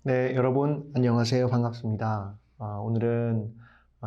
네, 여러분 안녕하세요. 반갑습니다. 오늘은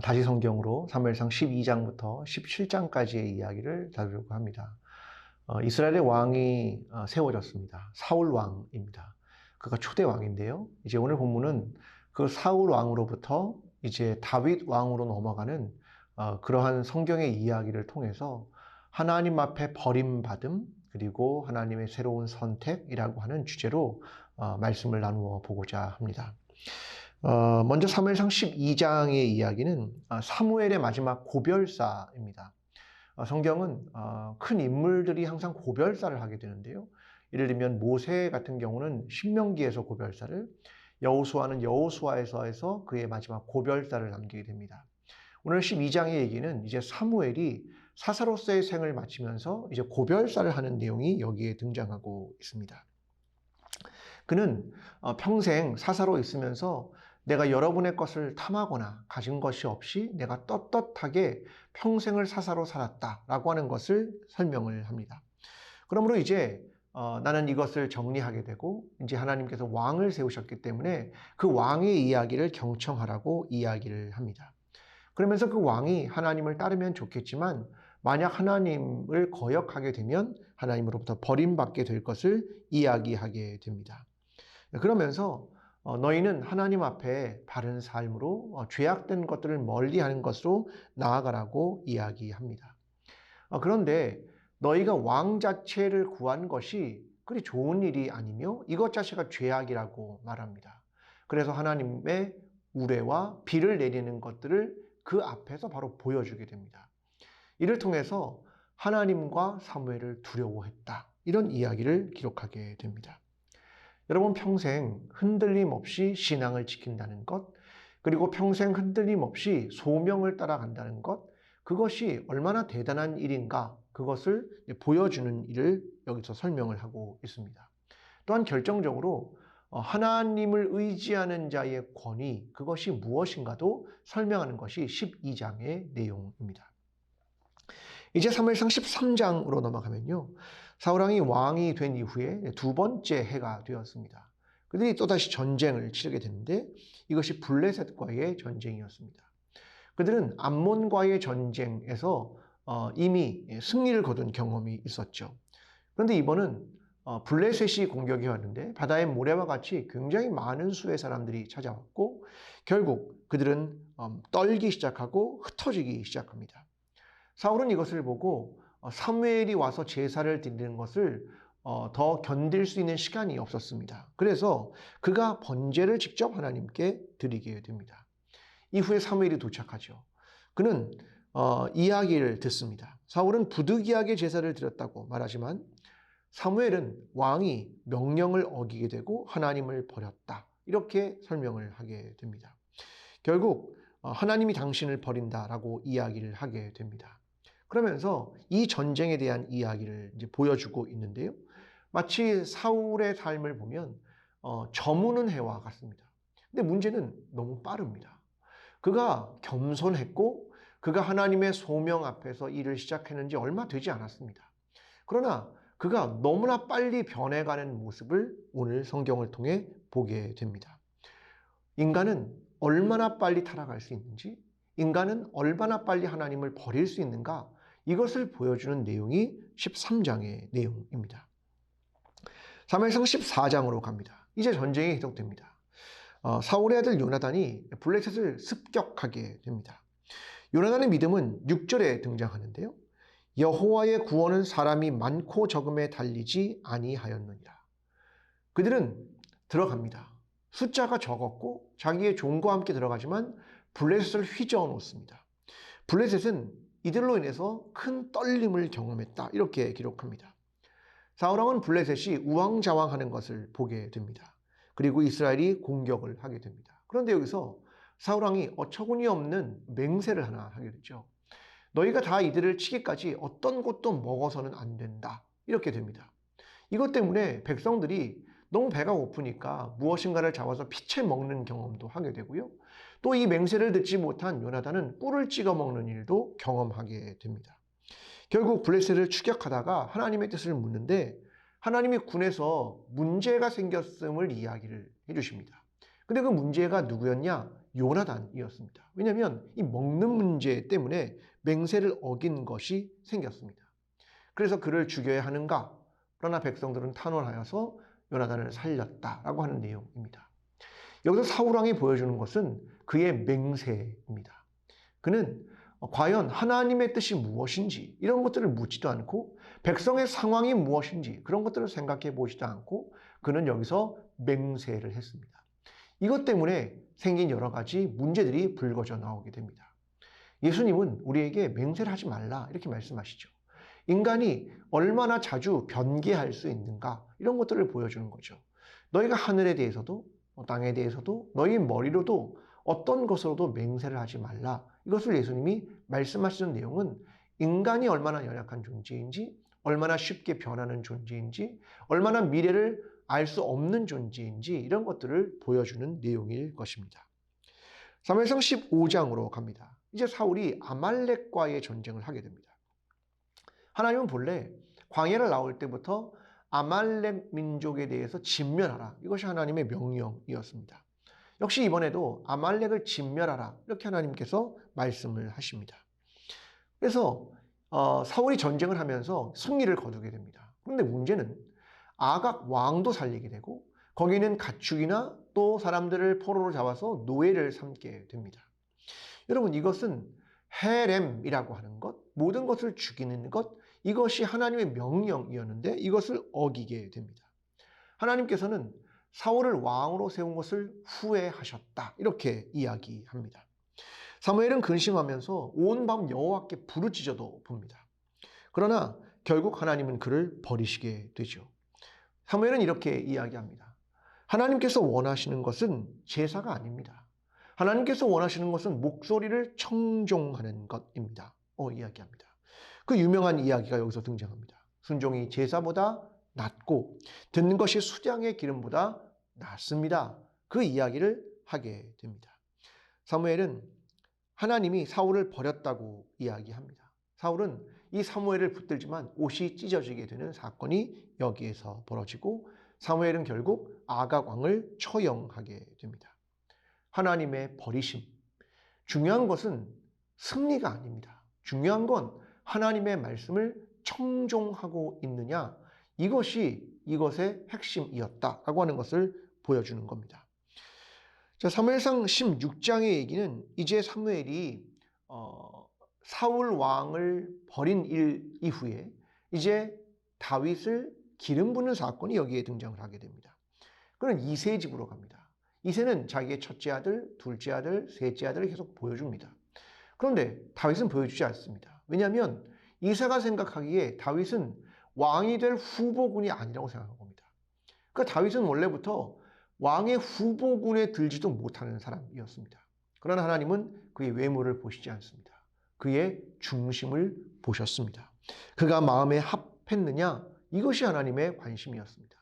다시 성경으로 사무엘상 12장부터 17장까지의 이야기를 다루려고 합니다. 이스라엘의 왕이 세워졌습니다. 사울 왕입니다. 그가 초대 왕인데요. 이제 오늘 본문은 그 사울 왕으로부터 이제 다윗 왕으로 넘어가는 그러한 성경의 이야기를 통해서 하나님 앞에 버림받음 그리고 하나님의 새로운 선택이라고 하는 주제로 말씀을 나누어 보고자 합니다. 먼저 사무엘상 12장의 이야기는 사무엘의 마지막 고별사입니다. 성경은 큰 인물들이 항상 고별사를 하게 되는데요. 예를 들면 모세 같은 경우는 신명기에서 고별사를, 여호수아는 여호수아에서 해서 그의 마지막 고별사를 남기게 됩니다. 오늘 12장의 얘기는 이제 사무엘이 사사로서의 생을 마치면서 이제 고별사를 하는 내용이 여기에 등장하고 있습니다. 그는 평생 사사로 있으면서 내가 여러분의 것을 탐하거나 가진 것이 없이 내가 떳떳하게 평생을 사사로 살았다라고 하는 것을 설명을 합니다. 그러므로 이제 나는 이것을 정리하게 되고 이제 하나님께서 왕을 세우셨기 때문에 그 왕의 이야기를 경청하라고 이야기를 합니다. 그러면서 그 왕이 하나님을 따르면 좋겠지만 만약 하나님을 거역하게 되면 하나님으로부터 버림받게 될 것을 이야기하게 됩니다. 그러면서 너희는 하나님 앞에 바른 삶으로 죄악된 것들을 멀리하는 것으로 나아가라고 이야기합니다. 그런데 너희가 왕 자체를 구한 것이 그리 좋은 일이 아니며 이것 자체가 죄악이라고 말합니다. 그래서 하나님의 우레와 비를 내리는 것들을 그 앞에서 바로 보여주게 됩니다. 이를 통해서 하나님과 사무엘을 두려워했다. 이런 이야기를 기록하게 됩니다. 여러분 평생 흔들림 없이 신앙을 지킨다는 것, 그리고 평생 흔들림 없이 소명을 따라간다는 것, 그것이 얼마나 대단한 일인가, 그것을 보여주는 일을 여기서 설명을 하고 있습니다. 또한 결정적으로 하나님을 의지하는 자의 권위, 그것이 무엇인가도 설명하는 것이 12장의 내용입니다. 이제 사무엘상 13장으로 넘어가면요. 사울왕이 왕이 된 이후에 두 번째 해가 되었습니다. 그들이 또다시 전쟁을 치르게 되는데 이것이 블레셋과의 전쟁이었습니다. 그들은 암몬과의 전쟁에서 이미 승리를 거둔 경험이 있었죠. 그런데 이번은 블레셋이 공격이 왔는데 바다의 모래와 같이 굉장히 많은 수의 사람들이 찾아왔고 결국 그들은 떨기 시작하고 흩어지기 시작합니다. 사울은 이것을 보고 사무엘이 와서 제사를 드리는 것을 더 견딜 수 있는 시간이 없었습니다. 그래서 그가 번제를 직접 하나님께 드리게 됩니다. 이후에 사무엘이 도착하죠. 그는 이야기를 듣습니다. 사울은 부득이하게 제사를 드렸다고 말하지만 사무엘은 왕이 명령을 어기게 되고 하나님을 버렸다. 이렇게 설명을 하게 됩니다. 결국 하나님이 당신을 버린다라고 이야기를 하게 됩니다. 그러면서 이 전쟁에 대한 이야기를 이제 보여주고 있는데요. 마치 사울의 삶을 보면 저무는 해와 같습니다. 근데 문제는 너무 빠릅니다. 그가 겸손했고 그가 하나님의 소명 앞에서 일을 시작했는지 얼마 되지 않았습니다. 그러나 그가 너무나 빨리 변해가는 모습을 오늘 성경을 통해 보게 됩니다. 인간은 얼마나 빨리 타락할 수 있는지, 인간은 얼마나 빨리 하나님을 버릴 수 있는가, 이것을 보여주는 내용이 13장의 내용입니다. 사무엘상 14장으로 갑니다. 이제 전쟁이 계속됩니다. 사울의 아들 요나단이 블레셋을 습격하게 됩니다. 요나단의 믿음은 6절에 등장하는데요. 여호와의 구원은 사람이 많고 적음에 달리지 아니하였느니라. 그들은 들어갑니다. 숫자가 적었고 자기의 종과 함께 들어가지만 블레셋을 휘저어 놓습니다. 블레셋은 이들로 인해서 큰 떨림을 경험했다. 이렇게 기록합니다. 사울왕은 블레셋이 우왕좌왕하는 것을 보게 됩니다. 그리고 이스라엘이 공격을 하게 됩니다. 그런데 여기서 사울왕이 어처구니 없는 맹세를 하나 하게 되죠. 너희가 다 이들을 치기까지 어떤 것도 먹어서는 안 된다. 이렇게 됩니다. 이것 때문에 백성들이 너무 배가 고프니까 무엇인가를 잡아서 피채 먹는 경험도 하게 되고요. 또 이 맹세를 듣지 못한 요나단은 꿀을 찍어 먹는 일도 경험하게 됩니다. 결국 블레셋을 추격하다가 하나님의 뜻을 묻는데 하나님이 군에서 문제가 생겼음을 이야기를 해주십니다. 근데 그 문제가 누구였냐? 요나단이었습니다. 왜냐하면 이 먹는 문제 때문에 맹세를 어긴 것이 생겼습니다. 그래서 그를 죽여야 하는가? 그러나 백성들은 탄원하여서 요나단을 살렸다라고 하는 내용입니다. 여기서 사울왕이 보여주는 것은 그의 맹세입니다. 그는 과연 하나님의 뜻이 무엇인지 이런 것들을 묻지도 않고 백성의 상황이 무엇인지 그런 것들을 생각해 보지도 않고 그는 여기서 맹세를 했습니다. 이것 때문에 생긴 여러 가지 문제들이 불거져 나오게 됩니다. 예수님은 우리에게 맹세를 하지 말라 이렇게 말씀하시죠. 인간이 얼마나 자주 변개할 수 있는가 이런 것들을 보여주는 거죠. 너희가 하늘에 대해서도 땅에 대해서도 너희 머리로도 어떤 것으로도 맹세를 하지 말라. 이것을 예수님이 말씀하시는 내용은 인간이 얼마나 연약한 존재인지 얼마나 쉽게 변하는 존재인지 얼마나 미래를 알 수 없는 존재인지 이런 것들을 보여주는 내용일 것입니다. 사무엘상 15장으로 갑니다. 이제 사울이 아말렉과의 전쟁을 하게 됩니다. 하나님은 본래 광야를 나올 때부터 아말렉 민족에 대해서 진멸하라. 이것이 하나님의 명령이었습니다. 역시 이번에도 아말렉을 진멸하라. 이렇게 하나님께서 말씀을 하십니다. 그래서 사울이 전쟁을 하면서 승리를 거두게 됩니다. 그런데 문제는 아각 왕도 살리게 되고 거기는 가축이나 또 사람들을 포로로 잡아서 노예를 삼게 됩니다. 여러분 이것은 헤렘이라고 하는 것, 모든 것을 죽이는 것, 이것이 하나님의 명령이었는데 이것을 어기게 됩니다. 하나님께서는 사울을 왕으로 세운 것을 후회하셨다. 이렇게 이야기합니다. 사무엘은 근심하면서 온 밤 여호와께 부르짖어도 봅니다. 그러나 결국 하나님은 그를 버리시게 되죠. 사무엘은 이렇게 이야기합니다. 하나님께서 원하시는 것은 제사가 아닙니다. 하나님께서 원하시는 것은 목소리를 청종하는 것입니다. 이야기합니다. 그 유명한 이야기가 여기서 등장합니다. 순종이 제사보다 낫고 듣는 것이 수량의 기름보다 낫습니다. 그 이야기를 하게 됩니다. 사무엘은 하나님이 사울을 버렸다고 이야기합니다. 사울은 이 사무엘을 붙들지만 옷이 찢어지게 되는 사건이 여기에서 벌어지고 사무엘은 결국 아각 왕을 처형하게 됩니다. 하나님의 버리심. 중요한 것은 승리가 아닙니다. 중요한 건 하나님의 말씀을 청종하고 있느냐, 이것이 이것의 핵심이었다라고 하는 것을 보여주는 겁니다. 자, 사무엘상 16장의 얘기는 이제 사무엘이 사울 왕을 버린 일 이후에 이제 다윗을 기름 부는 사건이 여기에 등장을 하게 됩니다. 그는 이새의 집으로 갑니다. 이새는 자기의 첫째 아들, 둘째 아들, 셋째 아들을 계속 보여줍니다. 그런데 다윗은 보여주지 않습니다. 왜냐하면 이새가 생각하기에 다윗은 왕이 될 후보군이 아니라고 생각한 겁니다. 그러니까 다윗은 원래부터 왕의 후보군에 들지도 못하는 사람이었습니다. 그러나 하나님은 그의 외모를 보시지 않습니다. 그의 중심을 보셨습니다. 그가 마음에 합했느냐? 이것이 하나님의 관심이었습니다.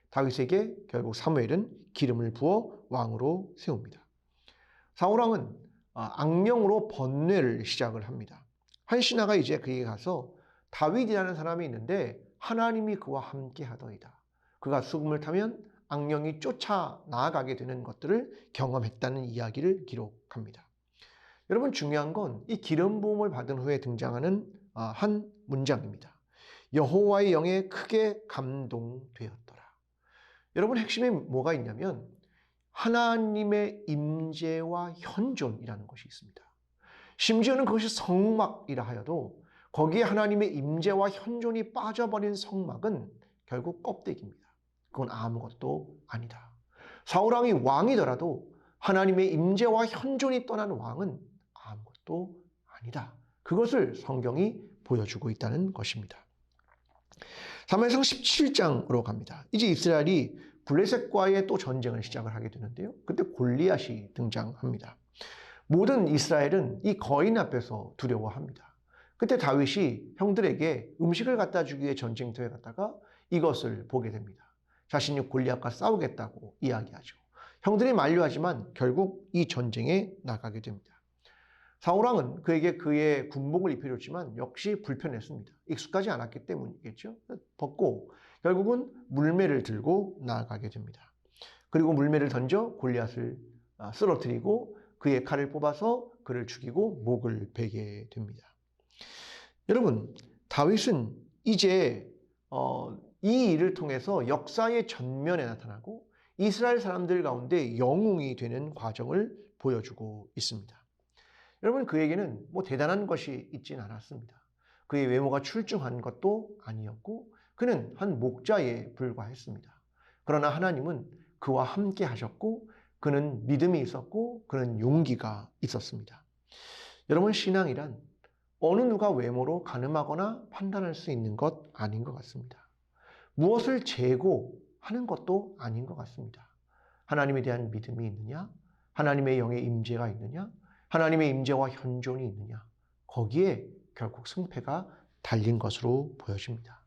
다윗에게 결국 사무엘은 기름을 부어 왕으로 세웁니다. 사울왕은 악령으로 번뇌를 시작을 합니다. 한 신하가 이제 그에게 가서 다윗이라는 사람이 있는데 하나님이 그와 함께 하더이다. 그가 수금을 타면 악령이 쫓아 나아가게 되는 것들을 경험했다는 이야기를 기록합니다. 여러분 중요한 건 이 기름 부음을 받은 후에 등장하는 한 문장입니다. 여호와의 영에 크게 감동되었더라. 여러분 핵심이 뭐가 있냐면 하나님의 임재와 현존이라는 것이 있습니다. 심지어는 그것이 성막이라 하여도 거기에 하나님의 임재와 현존이 빠져버린 성막은 결국 껍데기입니다. 그건 아무것도 아니다. 사울왕이 왕이더라도 하나님의 임재와 현존이 떠난 왕은 아무것도 아니다. 그것을 성경이 보여주고 있다는 것입니다. 사무엘상 17장으로 갑니다. 이제 이스라엘이 블레셋과의 또 전쟁을 시작을 하게 되는데요. 그때 골리앗이 등장합니다. 모든 이스라엘은 이 거인 앞에서 두려워합니다. 그때 다윗이 형들에게 음식을 갖다 주기 위해 전쟁터에 갔다가 이것을 보게 됩니다. 자신이 골리앗과 싸우겠다고 이야기하죠. 형들이 만류하지만 결국 이 전쟁에 나가게 됩니다. 사울왕은 그에게 그의 군복을 입혀줬지만 역시 불편했습니다. 익숙하지 않았기 때문이겠죠. 벗고 결국은 물매를 들고 나아가게 됩니다. 그리고 물매를 던져 골리앗을 쓰러뜨리고 그의 칼을 뽑아서 그를 죽이고 목을 베게 됩니다. 여러분, 다윗은 이제 이 일을 통해서 역사의 전면에 나타나고 이스라엘 사람들 가운데 영웅이 되는 과정을 보여주고 있습니다. 여러분, 그에게는 뭐 대단한 것이 있진 않았습니다. 그의 외모가 출중한 것도 아니었고 그는 한 목자에 불과했습니다. 그러나 하나님은 그와 함께 하셨고 그는 믿음이 있었고 그는 용기가 있었습니다. 여러분, 신앙이란 어느 누가 외모로 가늠하거나 판단할 수 있는 것 아닌 것 같습니다. 무엇을 재고하는 것도 아닌 것 같습니다. 하나님에 대한 믿음이 있느냐? 하나님의 영의 임재가 있느냐? 하나님의 임재와 현존이 있느냐? 거기에 결국 승패가 달린 것으로 보여집니다.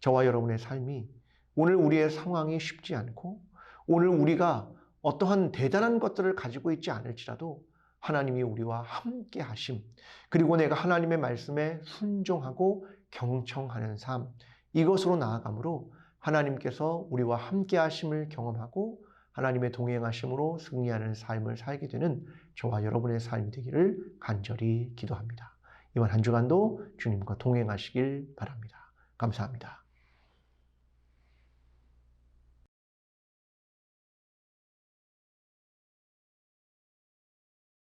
저와 여러분의 삶이 오늘 우리의 상황이 쉽지 않고 오늘 우리가 어떠한 대단한 것들을 가지고 있지 않을지라도 하나님이 우리와 함께 하심, 그리고 내가 하나님의 말씀에 순종하고 경청하는 삶, 이것으로 나아가므로 하나님께서 우리와 함께 하심을 경험하고 하나님의 동행하심으로 승리하는 삶을 살게 되는 저와 여러분의 삶이 되기를 간절히 기도합니다. 이번 한 주간도 주님과 동행하시길 바랍니다. 감사합니다.